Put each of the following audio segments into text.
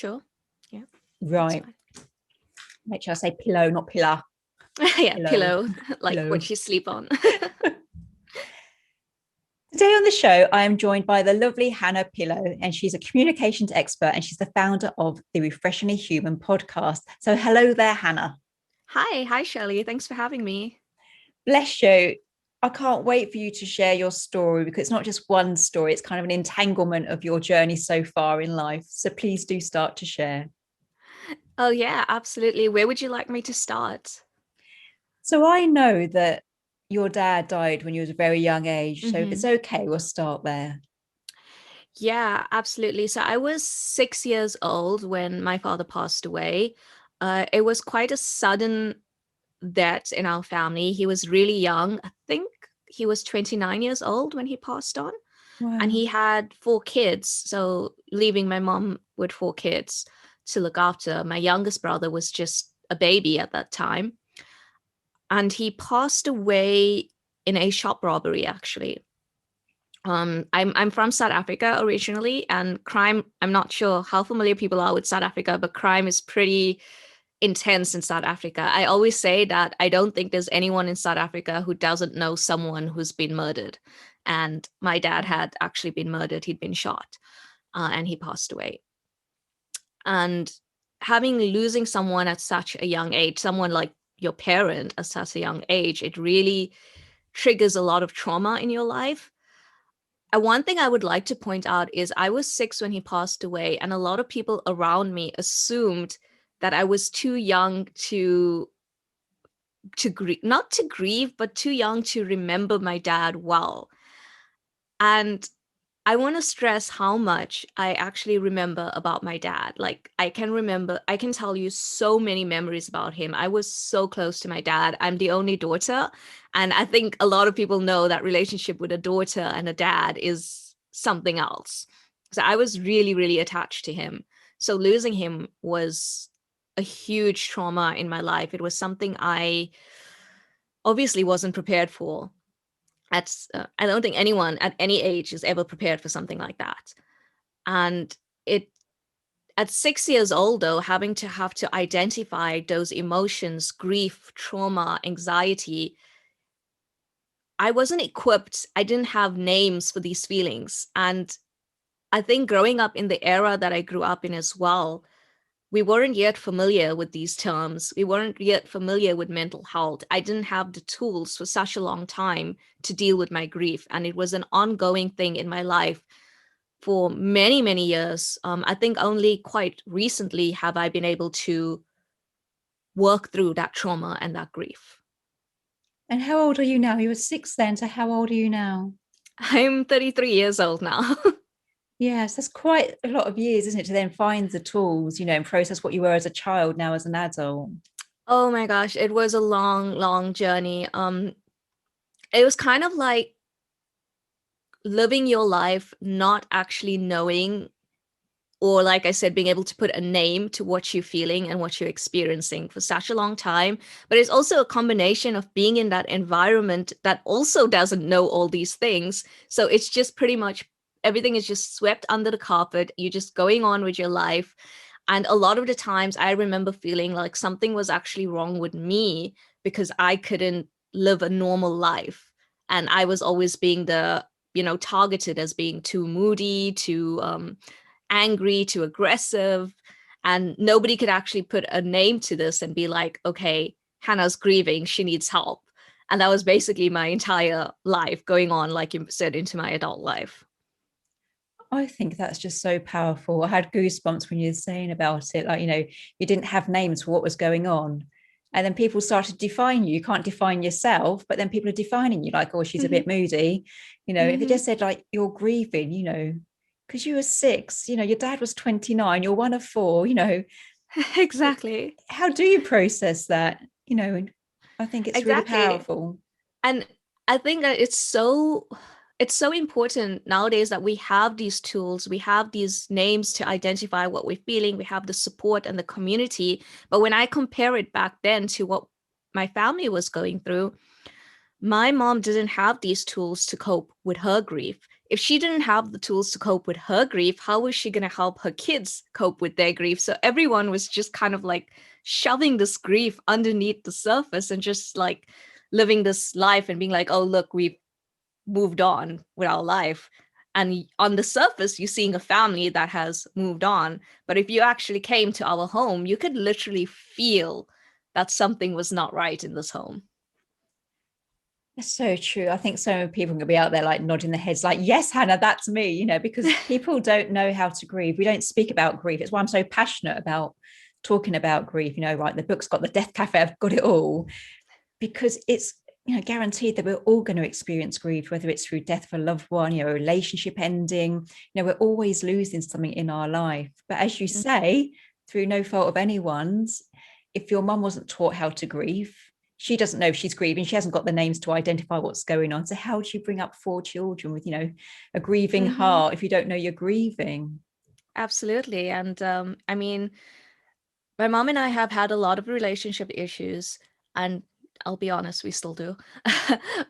Sure. Yeah. That's Right. fine. Make sure I say pillow, not pillar. Yeah, Pillow. like Pillow. what you sleep on. Today on the show, I am joined by the lovely Hannah Pillow, and she's a communications expert and she's the founder of the Refreshingly Human podcast. So, hello there, Hannah. Hi, Shelley. Thanks for having me. Bless you. I can't wait for you to share your story because it's not just one story, it's kind of an entanglement of your journey so far in life. So, please do start to share. Oh, yeah, absolutely. Where would you like me to start? So, I know that your dad died when you was a very young age. So, if Mm-hmm. it's okay, we'll start there. Yeah, absolutely. So I was 6 years old when my father passed away. It was quite a sudden death in our family. He was really young. I think he was 29 years old when he passed on. And Wow. he had four kids. So leaving my mom with four kids to look after. My youngest brother was just a baby at that time. And he passed away in a shop robbery, actually. I'm from South Africa originally, and crime, I'm not sure how familiar people are with South Africa, but crime is pretty intense in South Africa. I always say that I don't think there's anyone in South Africa who doesn't know someone who's been murdered. And my dad had actually been murdered. He'd been shot, and he passed away. And having losing someone at such a young age, someone like your parent at such a young age, it really triggers a lot of trauma in your life. One thing I would like to point out is I was 6 when he passed away, and a lot of people around me assumed that I was too young to grieve, not to grieve, but too young to remember my dad well. And I want to stress how much I actually remember about my dad. Like, I can tell you so many memories about him. I was so close to my dad. I'm the only daughter. And I think a lot of people know that relationship with a daughter and a dad is something else. So I was really, really attached to him. So losing him was a huge trauma in my life. It was something I obviously wasn't prepared for. I don't think anyone at any age is ever prepared for something like that. And it at 6 years old, though, having to have to identify those emotions, grief, trauma, anxiety, I wasn't equipped. I didn't have names for these feelings. And I think growing up in the era that I grew up in as well, we weren't yet familiar with these terms. We weren't yet familiar with mental health. I didn't have the tools for such a long time to deal with my grief. And it was an ongoing thing in my life for many, many years. I think only quite recently have I been able to work through that trauma and that grief. And how old are you now? You were 6 then, so how old are you now? I'm 33 years old now. Yes, that's quite a lot of years, isn't it, to then find the tools, and process what you were as a child now as an adult. Oh my gosh, it was a long, long journey. It was kind of like living your life not actually knowing, or like I said, being able to put a name to what you're feeling and what you're experiencing for such a long time. But it's also a combination of being in that environment that also doesn't know all these things. So it's just pretty much everything is just swept under the carpet. You're just going on with your life. And a lot of the times I remember feeling like something was actually wrong with me because I couldn't live a normal life. And I was always being targeted as being too moody, too angry, too aggressive. And nobody could actually put a name to this and be like, okay, Hannah's grieving, she needs help. And that was basically my entire life going on, like you said, into my adult life. I think that's just so powerful. I had goosebumps when you were saying about it. Like, you didn't have names for what was going on. And then people started to define you. You can't define yourself, but then people are defining you like, oh, she's a bit moody. If they Mm-hmm. just said like you're grieving, because you were 6, your dad was 29, you're one of 4, Exactly. how do you process that? And I think it's really Exactly. powerful. And I think that it's so important nowadays that we have these tools, we have these names to identify what we're feeling, we have the support and the community. But when I compare it back then to what my family was going through, my mom didn't have these tools to cope with her grief. if she didn't have the tools to cope with her grief, how was she going to help her kids cope with their grief? So everyone was just kind of like shoving this grief underneath the surface and just like living this life and being like, oh, look, we've moved on with our life. And on the surface, you're seeing a family that has moved on. But if you actually came to our home, you could literally feel that something was not right in this home. That's so true. I think so many people are going to be out there like nodding their heads, like, yes, Hannah, that's me, because people don't know how to grieve. We don't speak about grief. It's why I'm so passionate about talking about grief. Right, the book's got the Death Cafe, I've got it all, because it's guaranteed that we're all going to experience grief, whether it's through death of a loved one, a relationship ending. We're always losing something in our life. But as you say, through no fault of anyone's, if your mum wasn't taught how to grieve, she doesn't know if she's grieving. She hasn't got the names to identify what's going on. So how do you bring up 4 children with, a grieving heart if you don't know you're grieving? Absolutely. And I mean, my mom and I have had a lot of relationship issues, and I'll be honest, we still do.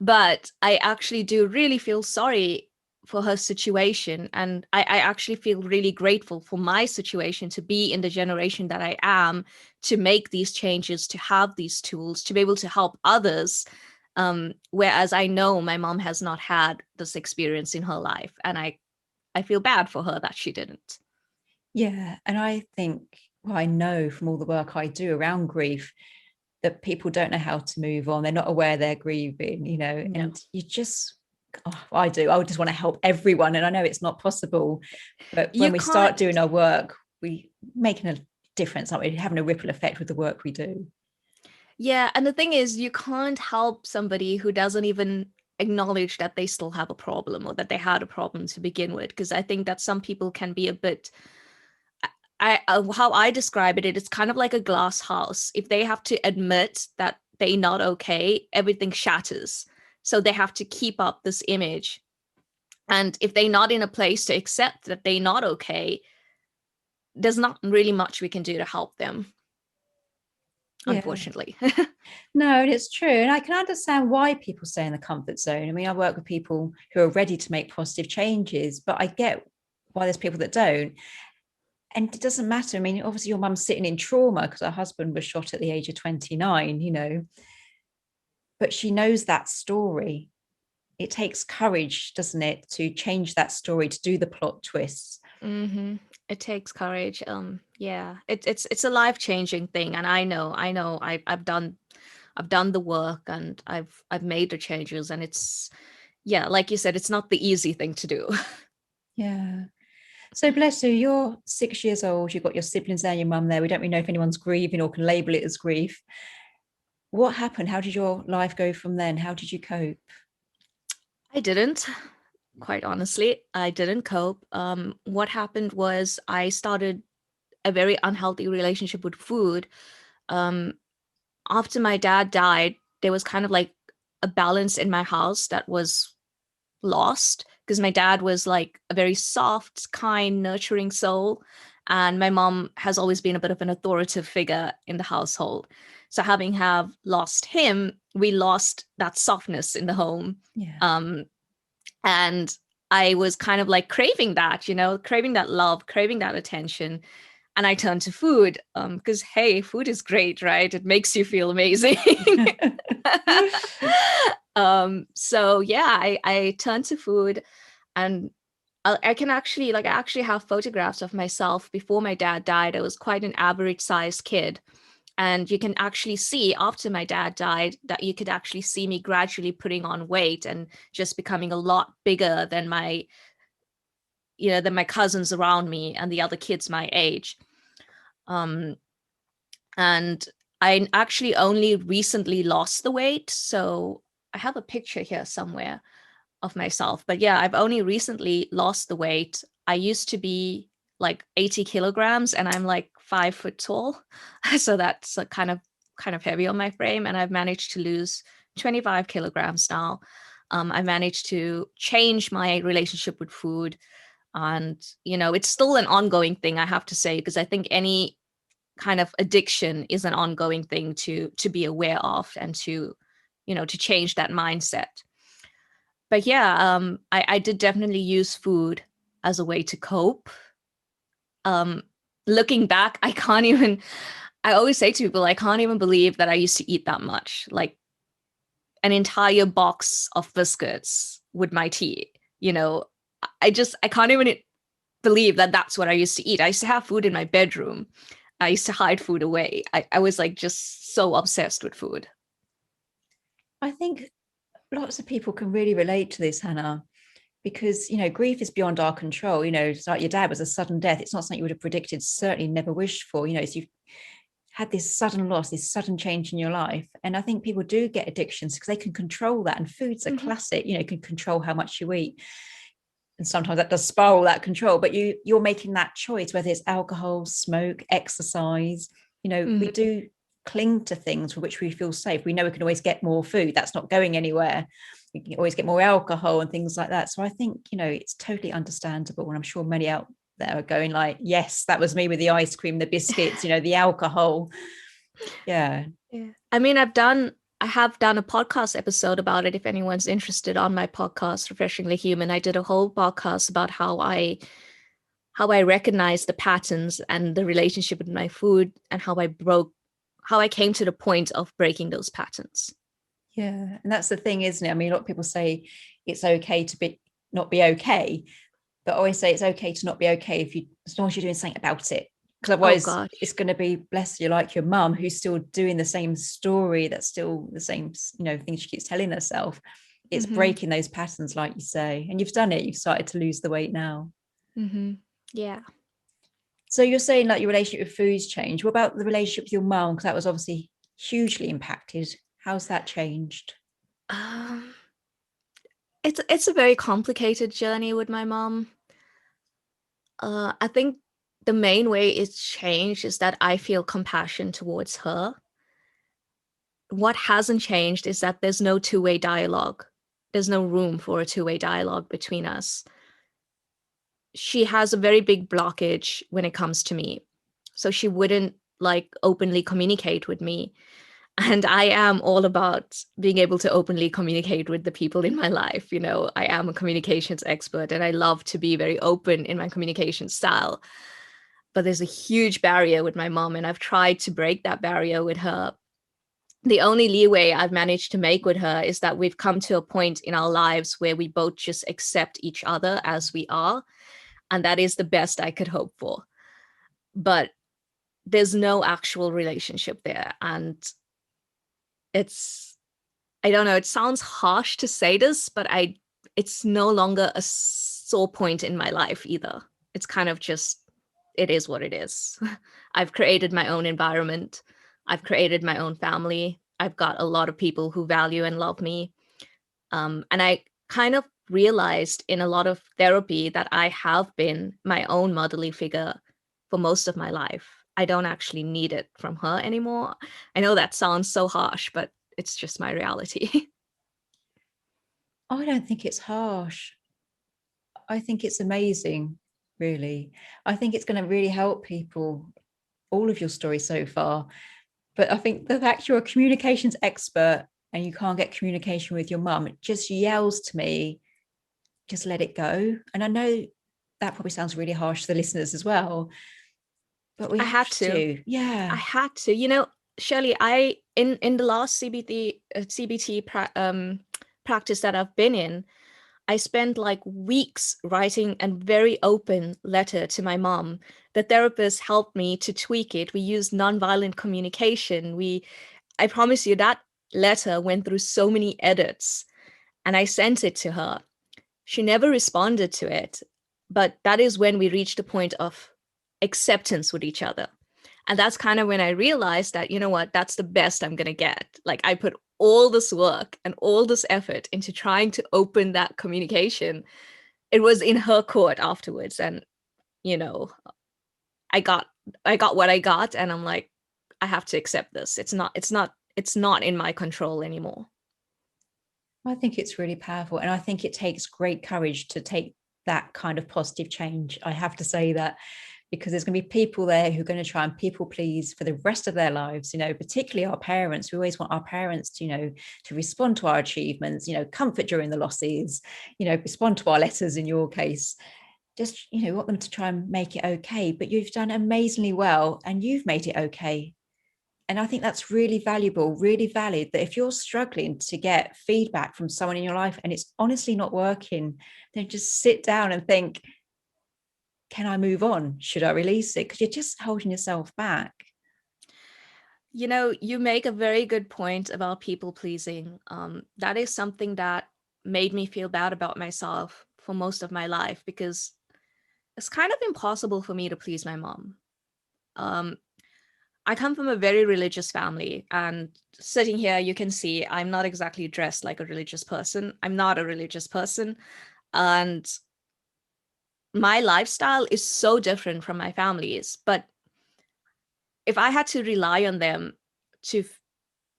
But I actually do really feel sorry for her situation. And I actually feel really grateful for my situation to be in the generation that I am, to make these changes, to have these tools, to be able to help others. Whereas I know my mom has not had this experience in her life. And I feel bad for her that she didn't. Yeah. And I think, well, I know from all the work I do around grief that people don't know how to move on. They're not aware they're grieving, No. and you just, I do. I would just want to help everyone. And I know it's not possible, but when You we start can't. doing our work, we making a difference, aren't we? Having a ripple effect with the work we do. Yeah, and the thing is, you can't help somebody who doesn't even acknowledge that they still have a problem or that they had a problem to begin with. Because I think that some people can be a bit, how I describe it, it's kind of like a glass house. If they have to admit that they're not okay, everything shatters. So they have to keep up this image. And if they're not in a place to accept that they're not okay, there's not really much we can do to help them, Yeah. unfortunately. No, it's true. And I can understand why people stay in the comfort zone. I mean, I work with people who are ready to make positive changes, but I get why there's people that don't. And it doesn't matter. I mean, obviously, your mum's sitting in trauma because her husband was shot at the age of 29, but she knows that story. It takes courage, doesn't it, to change that story, to do the plot twists. Mm-hmm. It takes courage. Yeah, it's a life-changing thing, and I know, I've done the work, and I've made the changes, and it's, yeah, like you said, it's not the easy thing to do. Yeah. So bless you, you're 6 years old, you've got your siblings there, your mum there. We don't really know if anyone's grieving or can label it as grief. What happened? How did your life go from then? How did you cope? I didn't, quite honestly, I didn't cope. What happened was I started a very unhealthy relationship with food. Um, After my dad died, there was kind of like a balance in my house that was lost, because my dad was like a very soft, kind, nurturing soul. And my mom has always been a bit of an authoritative figure in the household. So having have lost him, we lost that softness in the home. Yeah. Um, and I was kind of like craving that, craving that love, craving that attention. And I turned to food, because hey, food is great, right? It makes you feel amazing. So yeah, I turned to food, and I can actually, like, I actually have photographs of myself before my dad died. I was quite an average sized kid. And you can actually see after my dad died that you could actually see me gradually putting on weight and just becoming a lot bigger than my cousins around me and the other kids my age. Um, and I actually only recently lost the weight. So I have a picture here somewhere of myself. But yeah, I've only recently lost the weight. I used to be like 80 kilograms, and I'm like 5 foot tall. So that's kind of heavy on my frame. And I've managed to lose 25 kilograms now. I managed to change my relationship with food. And, it's still an ongoing thing, I have to say, because I think any kind of addiction is an ongoing thing to be aware of, and to change that mindset. But yeah, I did definitely use food as a way to cope. Um, Looking back, I can't even, I always say to people, I can't even believe that I used to eat that much, like an entire box of biscuits with my tea. You know, I can't even believe that that's what I used to eat. I used to have food in my bedroom. I used to hide food away. I was like just so obsessed with food. I think lots of people can really relate to this, Hannah, because grief is beyond our control. It's like your dad was a sudden death. It's not something you would have predicted, certainly never wished for. So you've had this sudden loss, this sudden change in your life. And I think people do get addictions because they can control that. And food's a Mm-hmm. classic, you can control how much you eat. And sometimes that does spiral that control, but you're making that choice, whether it's alcohol, smoke, exercise. We Mm-hmm. do cling to things for which we feel safe. We know we can always get more food. That's not going anywhere. We can always get more alcohol and things like that. So I think, it's totally understandable. And I'm sure many out there are going like, yes, that was me with the ice cream, the biscuits, the alcohol. Yeah. Yeah. I mean, I have done a podcast episode about it. If anyone's interested on my podcast, Refreshingly Human, I did a whole podcast about how I recognize the patterns and the relationship with my food and how I came to the point of breaking those patterns. Yeah. And that's the thing, isn't it? I mean, a lot of people say it's okay to be not be okay, but I always say it's okay to not be okay if you, as long as you're doing something about it. Because Oh otherwise it's gosh. going to be, bless you, like your mum who's still doing the same story, that's still the same, thing she keeps telling herself. It's Mm-hmm. breaking those patterns, like you say. And you've done it, you've started to lose the weight now. Mm-hmm. Yeah. So you're saying like your relationship with food's changed. What about the relationship with your mum? Because that was obviously hugely impacted. How's that changed? Um, it's a very complicated journey with my mom. I think the main way it's changed is that I feel compassion towards her. What hasn't changed is that there's no two-way dialogue. There's no room for a two-way dialogue between us. She has a very big blockage when it comes to me. So she wouldn't like openly communicate with me. And I am all about being able to openly communicate with the people in my life. I am a communications expert and I love to be very open in my communication style. But there's a huge barrier with my mom, and I've tried to break that barrier with her. The only leeway I've managed to make with her is that we've come to a point in our lives where we both just accept each other as we are. And that is the best I could hope for. But there's no actual relationship there. And it's, I don't know, it sounds harsh to say this, but it's no longer a sore point in my life either. It's kind of just, it is what it is. I've created my own environment. I've created my own family. I've got a lot of people who value and love me. And I kind of realized in a lot of therapy that I have been my own motherly figure for most of my life. I don't actually need it from her anymore. I know that sounds so harsh, but it's just my reality. I don't think it's harsh. I think it's amazing, really. I think it's going to really help people, all of your stories so far. But I think the fact you're a communications expert and you can't get communication with your mum, it just yells to me, just let it go. And I know that probably sounds really harsh to the listeners as well, but we I have had to. to. Yeah. I had to. Shelley, I in the last CBT practice that I've been in, I spent like weeks writing a very open letter to my mom. The therapist helped me to tweak it. We used nonviolent communication. I promise you that letter went through so many edits, and I sent it to her. She never responded to it, but that is when we reached a point of acceptance with each other. And that's kind of when I realized that, you know what, that's the best I'm going to get. Like I put all this work and all this effort into trying to open that communication. It was in her court afterwards. And, you know, I got I got what I got, and I'm like, I have to accept this. It's not in my control anymore. I think it's really powerful. And I think it takes great courage to take that kind of positive change. I have to say that because there's going to be people there who are going to try and people please for the rest of their lives, particularly our parents. We always want our parents to, to respond to our achievements, comfort during the losses, respond to our letters in your case. Just, want them to try and make it okay. But you've done amazingly well and you've made it okay. And I think that's really valuable, really valid, that if you're struggling to get feedback from someone in your life and it's honestly not working, then just sit down and think, can I move on? Should I release it? Because you're just holding yourself back. You make a very good point about people pleasing. That is something that made me feel bad about myself for most of my life, because it's kind of impossible for me to please my mom. Um, I come from a very religious family, and sitting here, you can see I'm not exactly dressed like a religious person. I'm not a religious person. And my lifestyle is so different from my family's. But if I had to rely on them to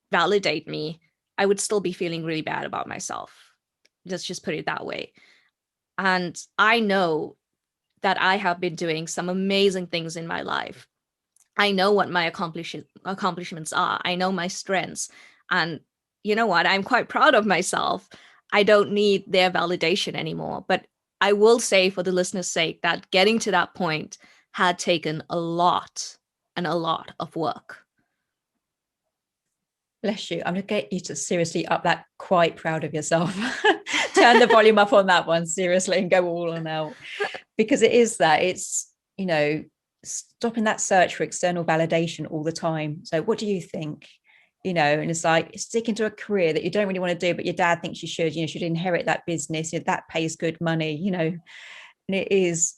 validate me, I would still be feeling really bad about myself. Let's just put it that way. And I know that I have been doing some amazing things in my life. I know what my accomplishments are. I know my strengths. And you know what? I'm quite proud of myself. I don't need their validation anymore. But I will say, for the listener's sake, that getting to that point had taken a lot and a lot of work. Bless you. I'm going to get you to seriously up that quite proud of yourself. Turn the volume up on that one, seriously, and go all on out. Because it is that. It's, stopping that search for external validation all the time. So what do you think? And it's like sticking to a career that you don't really want to do, but your dad thinks you should inherit that business, that pays good money, and it is,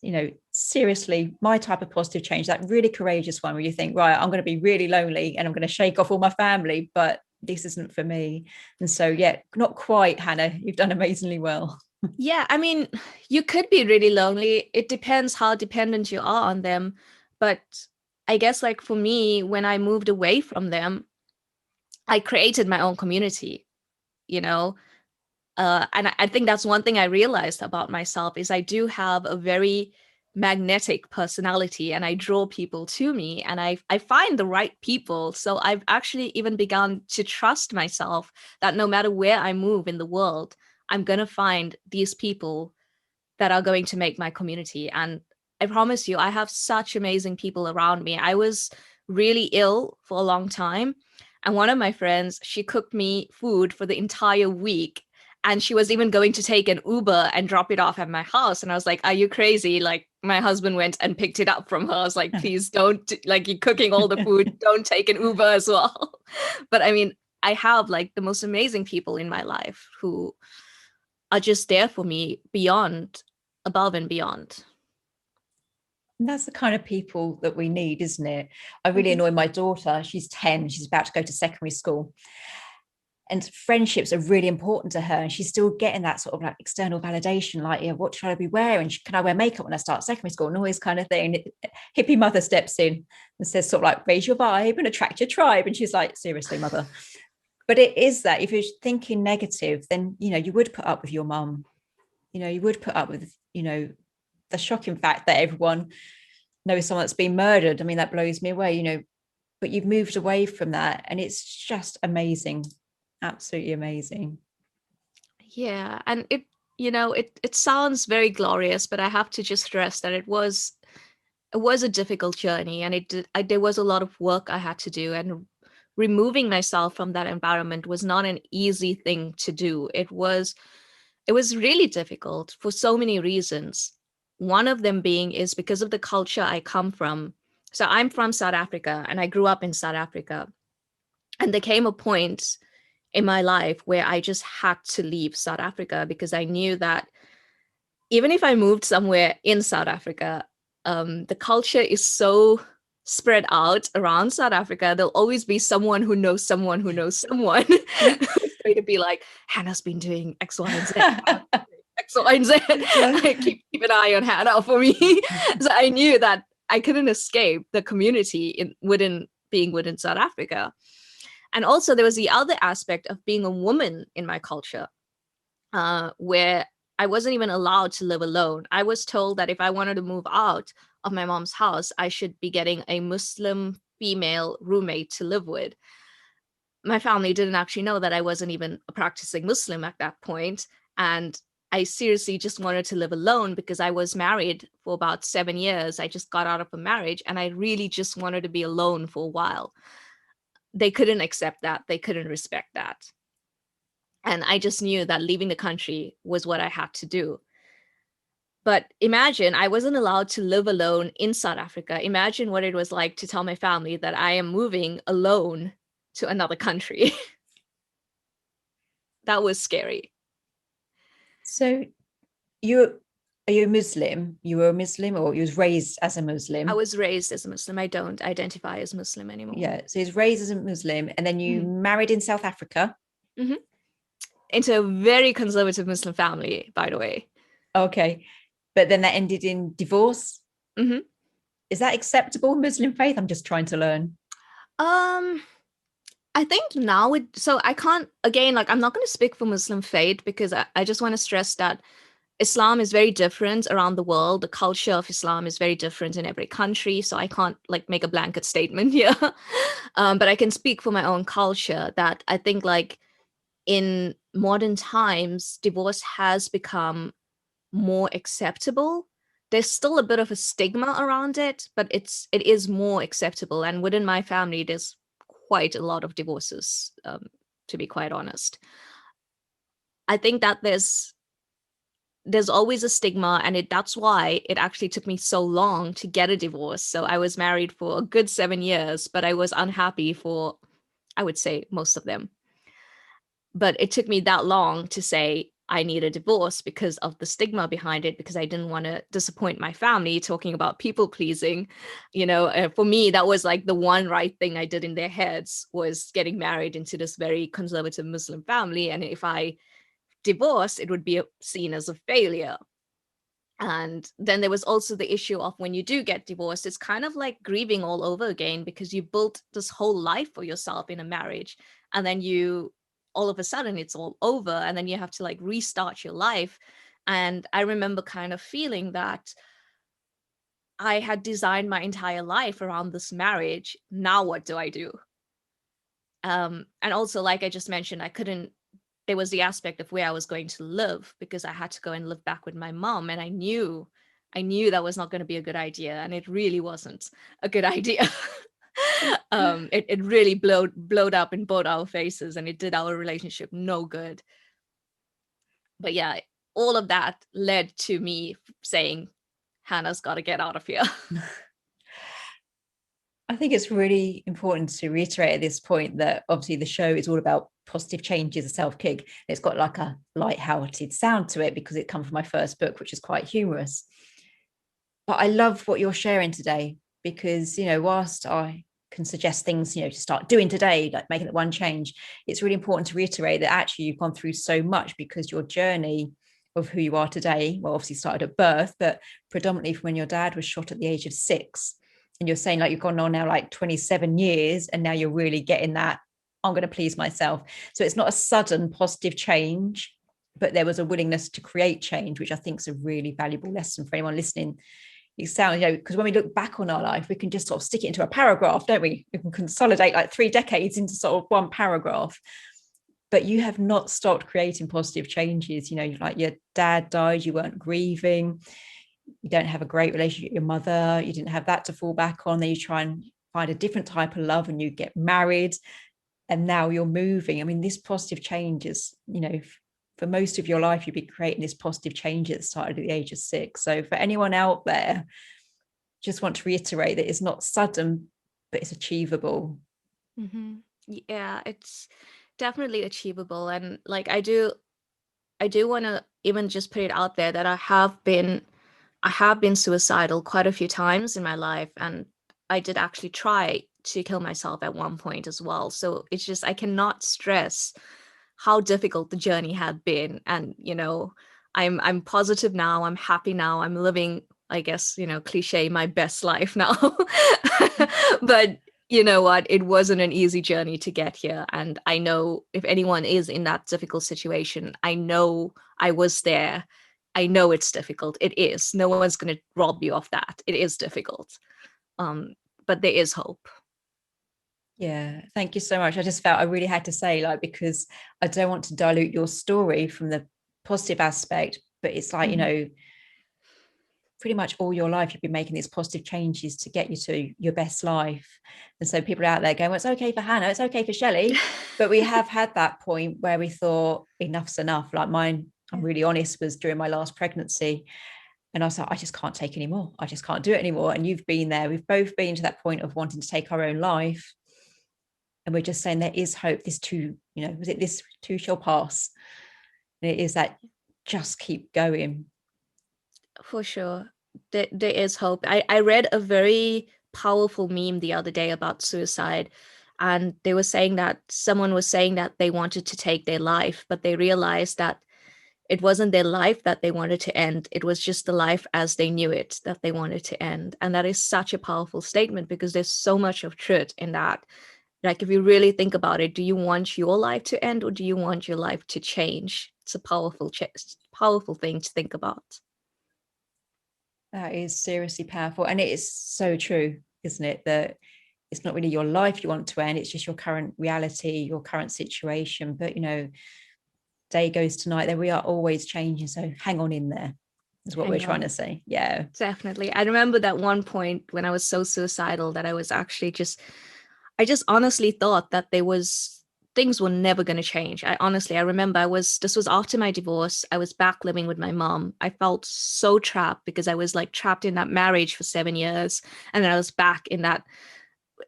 seriously my type of positive change, that really courageous one where you think, right, I'm going to be really lonely and I'm going to shake off all my family, but this isn't for me. And so, yeah, not quite, Hannah, you've done amazingly well. Yeah, I mean, you could be really lonely. It depends how dependent you are on them. But I guess, like, for me, when I moved away from them, I created my own community, you know? And I think that's one thing I realized about myself is I do have a very magnetic personality, and I draw people to me, and I find the right people. So I've actually even begun to trust myself that no matter where I move in the world, I'm going to find these people that are going to make my community. And I promise you, I have such amazing people around me. I was really ill for a long time. And one of my friends, she cooked me food for the entire week. And she was even going to take an Uber and drop it off at my house. And I was like, are you crazy? Like, my husband went and picked it up from her. I was like, please don't, like, you're cooking all the food, don't take an Uber as well. But I mean, I have like the most amazing people in my life who are just there for me beyond, above and beyond. And that's the kind of people that we need, isn't it? I really Mhm. annoy my daughter. She's 10, she's about to go to secondary school. And friendships are really important to her. And she's still getting that sort of like external validation, like, yeah, what should I be wearing? Can I wear makeup when I start secondary school? And all this kind of thing. Hippie mother steps in and says, sort of like, raise your vibe and attract your tribe. And she's like, seriously, mother. But it is that if you're thinking negative, then, you would put up with your mum. You would put up with, the shocking fact that everyone knows someone that's been murdered. I mean, that blows me away, but you've moved away from that. And it's just amazing. Absolutely amazing. Yeah, and it sounds very glorious, but I have to just stress that it was a difficult journey, and there was a lot of work I had to do, and removing myself from that environment was not an easy thing to do. It was really difficult for so many reasons. One of them being is because of the culture I come from. So I'm from South Africa, and I grew up in South Africa. And there came a point in my life where I just had to leave South Africa, because I knew that even if I moved somewhere in South Africa, the culture is so spread out around South Africa. There'll always be someone who knows someone who knows someone who's going to be like, Hannah's been doing X, Y, and Z. X, Y, and Z. Keep an eye on Hannah for me. So I knew that I couldn't escape the community within South Africa. And also, there was the other aspect of being a woman in my culture, where I wasn't even allowed to live alone. I was told that if I wanted to move out of my mom's house, I should be getting a Muslim female roommate to live with. My family didn't actually know that I wasn't even a practicing Muslim at that point. And I seriously just wanted to live alone because I was married for about 7 years. I just got out of a marriage and I really just wanted to be alone for a while. They couldn't accept that. They couldn't respect that. And I just knew that leaving the country was what I had to do. But imagine I wasn't allowed to live alone in South Africa. Imagine what it was like to tell my family that I am moving alone to another country. That was scary. So you are you a Muslim? You were a Muslim, or you was raised as a I Muslim? was raised as a Muslim. I don't identify as Muslim anymore. Yeah. So you was raised as a Muslim, and then you Hmm. married in South Africa. Hmm. Into a very conservative Muslim family, by the way. Okay. But then that ended in divorce. Hmm. Is that acceptable, Muslim faith? I'm just trying to learn. Um, I think now so I can't, again, like I'm not going to speak for Muslim faith because I just want to stress that Islam is very different around the world. The culture of Islam is very different in every country. So I can't like make a blanket statement here. But I can speak for my own culture that I think like in modern times, divorce has become more acceptable. There's still a bit of a stigma around it, but it is more acceptable. And within my family, there's quite a lot of divorces, to be quite honest. I think that there's always a stigma, and that's why it actually took me so long to get a divorce. So I was married for a good 7 years, but I was unhappy for, I would say, most of them. But it took me that long to say I need a divorce because of the stigma behind it, because I didn't want to disappoint my family talking about people pleasing. For me, that was like the one right thing I did in their heads was getting married into this very conservative Muslim family. And if I divorced, it would be seen as a failure. And then there was also the issue of when you do get divorced, it's kind of like grieving all over again because you built this whole life for yourself in a marriage. And then all of a sudden, it's all over. And then you have to like restart your life. And I remember kind of feeling that I had designed my entire life around this marriage. Now, what do I do? And also, like I just mentioned, there was the aspect of where I was going to live because I had to go and live back with my mom. And I knew that was not going to be a good idea. And it really wasn't a good idea. It really blowed up in both our faces and it did our relationship no good. But yeah, all of that led to me saying, Hannah's got to get out of here. I think it's really important to reiterate at this point that obviously the show is all about positive changes, a self kick. It's got like a light-hearted sound to it because it comes from my first book, which is quite humorous. But I love what you're sharing today because, whilst I can suggest things, to start doing today, like making that one change, it's really important to reiterate that actually you've gone through so much because your journey of who you are today, well, obviously started at birth, but predominantly from when your dad was shot at the age of 6. And you're saying like you've gone on now like 27 years and now you're really getting that, I'm going to please myself. So it's not a sudden positive change, but there was a willingness to create change, which I think is a really valuable lesson for anyone listening. It sounds, because when we look back on our life, we can just sort of stick it into a paragraph, don't we? We can consolidate like 3 decades into sort of one paragraph. But you have not stopped creating positive changes. Like your dad died, you weren't grieving, you don't have a great relationship with your mother, you didn't have that to fall back on. Then you try and find a different type of love and you get married and now you're moving. I mean, this positive change is, for most of your life, you've been creating this positive change at the start of the age of 6. So for anyone out there, just want to reiterate that it's not sudden, but it's achievable. Mm-hmm. Yeah, it's definitely achievable. And like I do want to even just put it out there that I have been suicidal quite a few times in my life, and I did actually try to kill myself at one point as well. So it's just I cannot stress how difficult the journey had been. And I'm positive now, I'm happy now, I'm living, I guess, cliche, my best life now. But you know what? It wasn't an easy journey to get here. And I know if anyone is in that difficult situation, I know I was there I know it's difficult. It is. No one's going to rob you of that. It is difficult. But there is hope. Yeah, thank you so much. I just felt I really had to say, like, because I don't want to dilute your story from the positive aspect, but it's like, Mhm. pretty much all your life you've been making these positive changes to get you to your best life. And so people out there going, well, it's okay for Hannah, it's okay for Shelley. But we have had that point where we thought enough's enough. Like mine, I'm Yeah. really honest, was during my last pregnancy. And I was like, I just can't take anymore. I just can't do it anymore. And you've been there. We've both been to that point of wanting to take our own life. And we're just saying there is hope. This too, was it this too shall pass? And it is that just keep going. For sure. There is hope. I read a very powerful meme the other day about suicide. And they were saying that someone was saying that they wanted to take their life, but they realized that it wasn't their life that they wanted to end. It was just the life as they knew it that they wanted to end. And that is such a powerful statement because there's so much of truth in that. Like, if you really think about it, do you want your life to end or do you want your life to change? It's a powerful thing to think about. That is seriously powerful. And it is so true, isn't it? That it's not really your life you want to end, it's just your current reality, your current situation. But, day goes to night, there we are always changing. So hang on in there, is what we're Hang trying on. to say. Yeah. Definitely. I remember that one point when I was so suicidal that I was actually I just honestly thought that things were never going to change. I remember this was after my divorce. I was back living with my mom. I felt so trapped because I was like trapped in that marriage for 7 years. And then I was back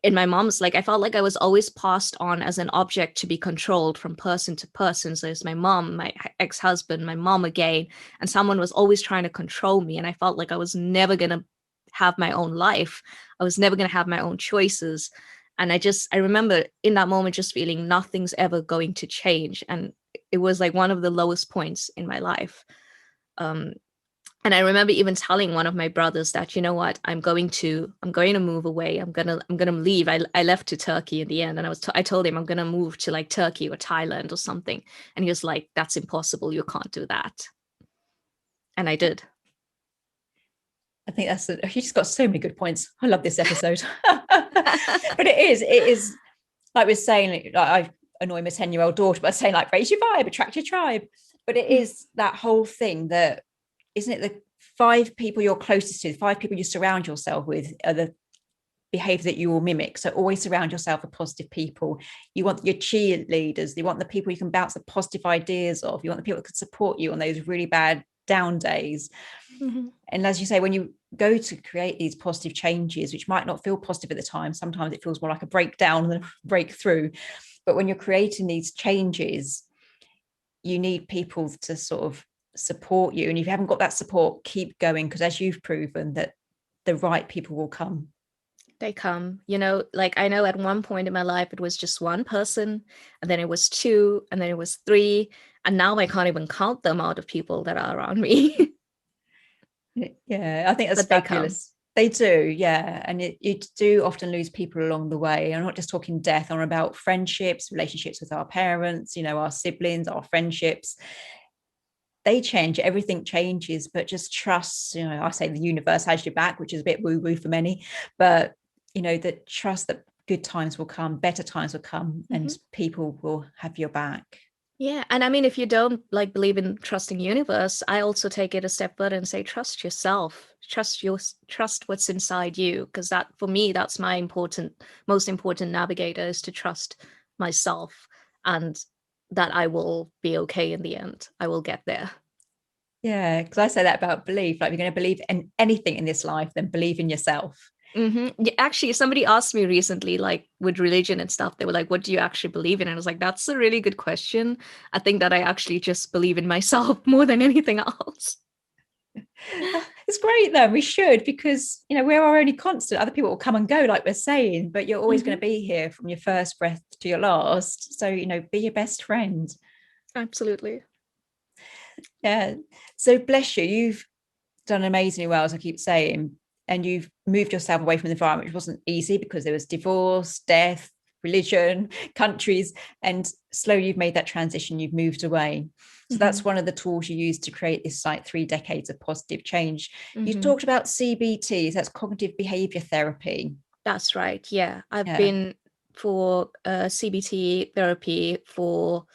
in my mom's, like I felt like I was always passed on as an object to be controlled from person to person. So it's my mom, my ex-husband, my mom again, and someone was always trying to control me. And I felt like I was never gonna have my own life. I was never gonna have my own choices. And I remember in that moment just feeling nothing's ever going to change. And it was like one of the lowest points in my life. Um, and I remember even telling one of my brothers that, you know what, I'm going to move away. I'm gonna leave. I left to Turkey in the end, and I told him I'm gonna move to like Turkey or Thailand or something, and he was like, that's impossible. You can't do that. And I did. I think you just got so many good points. I love this episode. But it is like we're saying, like I annoy my 10-year-old daughter by saying like raise your vibe, attract your tribe. But it is that whole thing that, isn't it, the 5 people you're closest to, 5 people you surround yourself with are the behavior that you will mimic. So always surround yourself with positive people. You want your cheerleaders, you want the people you can bounce the positive ideas off, you want the people that can support you on those really bad down days. Mhm. And as you say, when you go to create these positive changes, which might not feel positive at the time, sometimes it feels more like a breakdown than a breakthrough. But when you're creating these changes, you need people to sort of support you. And if you haven't got that support, keep going, because as you've proven, that the right people will come. They come, like I know at one point in my life it was just one person, and then it was two, and then it was three, and now I can't even count the amount of people that are around me. Yeah, I think that's But they come. fabulous. They do, yeah. And you do often lose people along the way. I'm not just talking death, I'm about friendships, relationships with our parents, our siblings, our friendships. They change, everything changes, but just trust, I say the universe has your back, which is a bit woo-woo for many, but that trust that good times will come, better times will come, and Mhm. people will have your back. Yeah, and I mean, if you don't like believe in trusting universe, I also take it a step further and say trust yourself, trust what's inside you, because that for me that's my most important navigator is to trust myself, and that I will be okay in the end. I will get there. Yeah, because I say that about belief. Like, if you're going to believe in anything in this life, then believe in yourself. Yeah, actually, somebody asked me recently, like with religion and stuff, they were like, what do you actually believe in? And I was like, that's a really good question. I think that I actually just believe in myself more than anything else. It's great though. We should, because we're our only constant. Other people will come and go, like we're saying, but you're always going Hmm. to be here from your first breath to your last. So be your best friend. Absolutely. Yeah. So bless you. You've done amazingly well, as I keep saying, and you've moved yourself away from the environment, which wasn't easy because there was divorce, death, religion, countries, and slowly you've made that transition, you've moved away. So Mm-hmm. that's one of the tools you use to create this like 3 decades of positive change. You Mm-hmm. talked about CBT, that's cognitive behavior therapy. That's right. Yeah. I've Yeah. been for CBT therapy for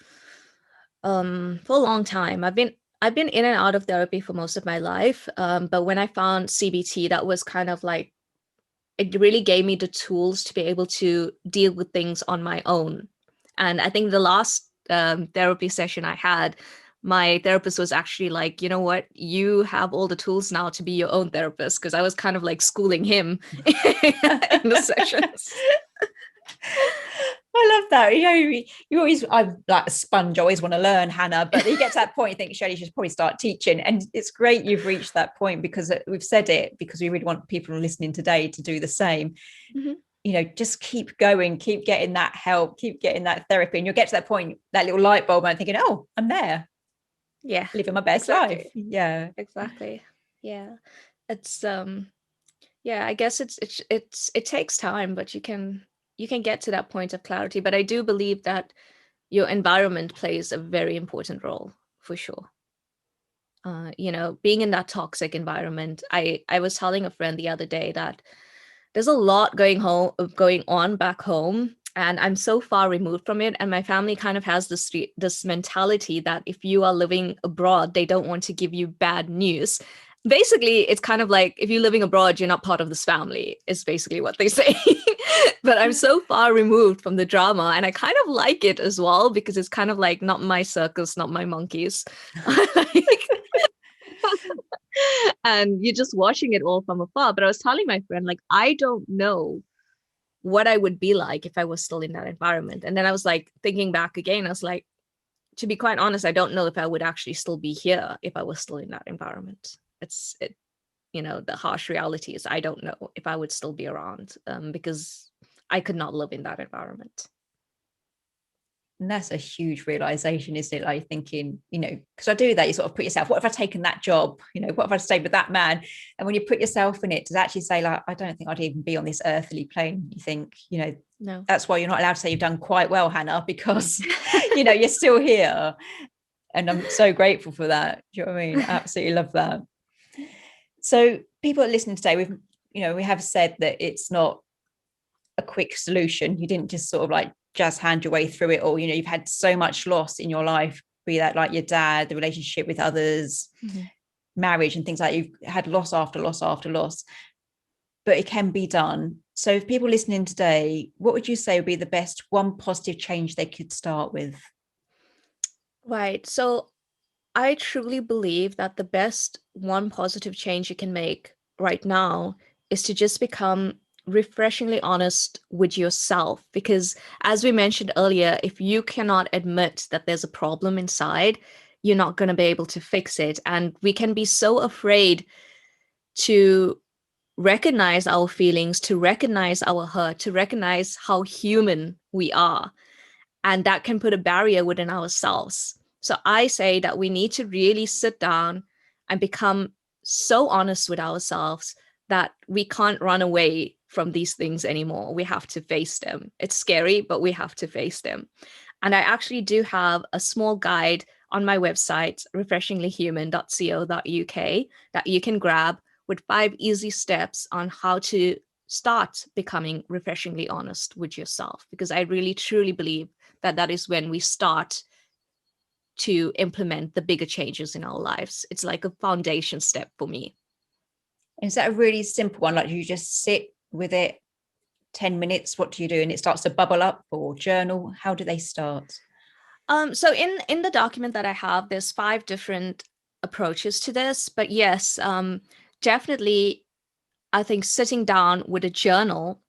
a long time. I've been in and out of therapy for most of my life. But when I found CBT, that was kind of like it really gave me the tools to be able to deal with things on my own. And I think the last therapy session I had, my therapist was actually like, you know what, you have all the tools now to be your own therapist, because I was kind of like schooling him in the sessions. I love that. You always, I'm like a sponge, I always want to learn, Hannah, but you get to that point, you think, Shelley should probably start teaching. And it's great you've reached that point, because we've said it, because we really want people listening today to do the same. Mhm. Just keep going, keep getting that help, keep getting that therapy. And you'll get to that point, that little light bulb, and thinking, oh, I'm there, Yeah, living my best life. exactly. Yeah. Exactly. Yeah. It's yeah, I guess it takes time, but you can get to that point of clarity. But I do believe that your environment plays a very important role for sure. Being in that toxic environment, I was telling a friend the other day that there's a lot going on back home, and I'm so far removed from it, and my family kind of has this mentality that if you are living abroad, they don't want to give you bad news. Basically, it's kind of like, if you're living abroad, you're not part of this family, is basically what they say. But I'm so far removed from the drama, and I kind of like it as well, because it's kind of like, not my circus, not my monkeys. Like, and you're just watching it all from afar. But I was telling my friend, like, I don't know what I would be like if I was still in that environment. And then I was like thinking back again, I was like, to be quite honest, I don't know if I would actually still be here if I was still in that environment. The harsh reality is, I don't know if I would still be around, because I could not live in that environment. And that's a huge realization, isn't it? Like thinking, because I do that, you sort of put yourself, what if I'd taken that job? What if I'd stayed with that man? And when you put yourself in it, to actually say, like, I don't think I'd even be on this earthly plane, you think, No. that's why you're not allowed to say you've done quite well, Hannah, because, you're still here. And I'm so grateful for that. Do you know what I mean? I absolutely love that. So people are listening today, we have said that it's not a quick solution. You didn't just sort of like just hand your way through it all. You've had so much loss in your life, be that like your dad, the relationship with others, Mm-hmm. marriage, and things like you've had loss after loss after loss. But it can be done. So if people listening today, what would you say would be the best one positive change they could start with? Right. So I truly believe that the best one positive change you can make right now is to just become refreshingly honest with yourself. Because, as we mentioned earlier, if you cannot admit that there's a problem inside, you're not going to be able to fix it. And we can be so afraid to recognize our feelings, to recognize our hurt, to recognize how human we are. And that can put a barrier within ourselves. So I say that we need to really sit down and become so honest with ourselves that we can't run away from these things anymore. We have to face them. It's scary, but we have to face them. And I actually do have a small guide on my website, refreshinglyhuman.co.uk, that you can grab, with 5 easy steps on how to start becoming refreshingly honest with yourself. Because I really truly believe that that is when we start to implement the bigger changes in our lives. It's like a foundation step for me. Is that a really simple one? Like you just sit with it 10 minutes? What do you do? And it starts to bubble up, or journal? How do they start? So in the document that I have, there's 5 different approaches to this. But yes, definitely, I think sitting down with a journal.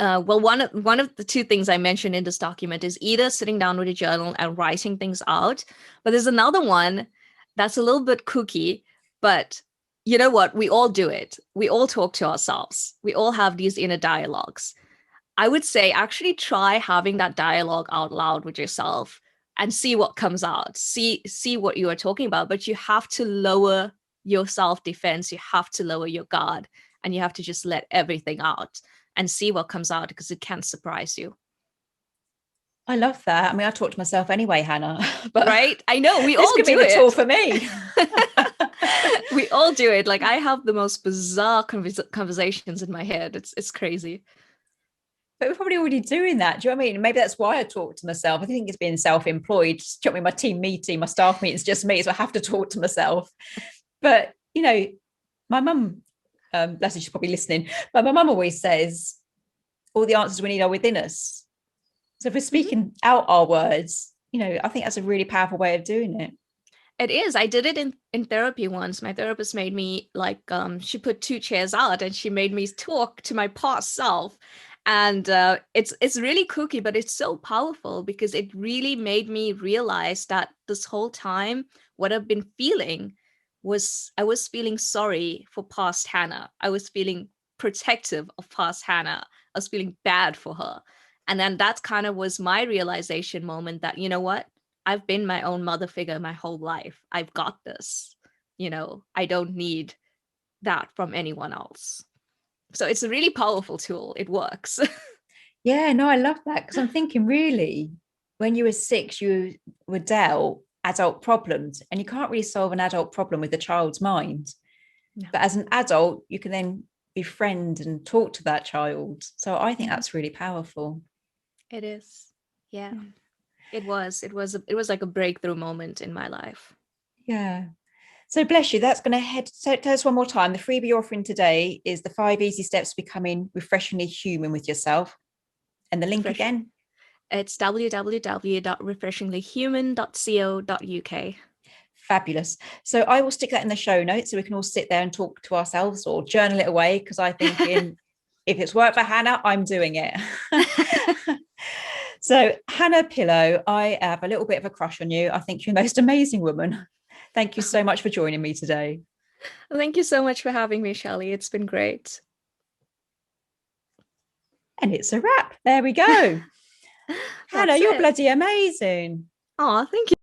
Well, one of the 2 things I mentioned in this document is either sitting down with a journal and writing things out. But there's another one that's a little bit kooky, but you know what? We all do it. We all talk to ourselves. We all have these inner dialogues. I would say actually try having that dialogue out loud with yourself and see what comes out. See what you are talking about, but you have to lower your self-defense, you have to lower your guard, and you have to just let everything out and see what comes out, because it can surprise you. I love that. I mean, I talk to myself anyway, Hannah, but Right? I know we this all could be do the tool it. for me. We all do it. Like I have the most bizarre conversations in my head. It's crazy. But we're probably already doing that. Do you know what I mean? Maybe that's why I talk to myself. I think it's being self-employed. Just me my team meeting, my staff meeting, it's just me. So I have to talk to myself. But my mum, bless her, she's probably listening, but my mum always says all the answers we need are within us. So if we're Mhm. speaking out our words, I think that's a really powerful way of doing it. It is. I did it in therapy once. My therapist made me like she put two chairs out and she made me talk to my past self. And it's really kooky, but it's so powerful because it really made me realize that this whole time what I've been feeling was I was feeling sorry for past Hannah. I was feeling protective of past Hannah. I was feeling bad for her. And then that kind of was my realization moment that, you know what? I've been my own mother figure my whole life. I've got this. I don't need that from anyone else. So it's a really powerful tool. It works. Yeah, no, I love that because I'm thinking really, when you were 6, you were dealt adult problems, and you can't really solve an adult problem with a child's mind. No. But as an adult, you can then befriend and talk to that child. So I think Mhm. that's really powerful. It is. Yeah. It was like a breakthrough moment in my life. Yeah. So bless you. That's going to head. So tell us one more time. The freebie you're offering today is the 5 easy steps to becoming refreshingly human with yourself. And the link Refreshing. again. It's www.refreshinglyhuman.co.uk. Fabulous. So I will stick that in the show notes so we can all sit there and talk to ourselves or journal it away. Because I think if it's worked for Hannah, I'm doing it. So Hannah Pillow, I have a little bit of a crush on you. I think you're the most amazing woman. Thank you so much for joining me today. Thank you so much for having me, Shelley. It's been great. And it's a wrap. There we go. Hannah, That's you're it. bloody amazing. Oh, thank you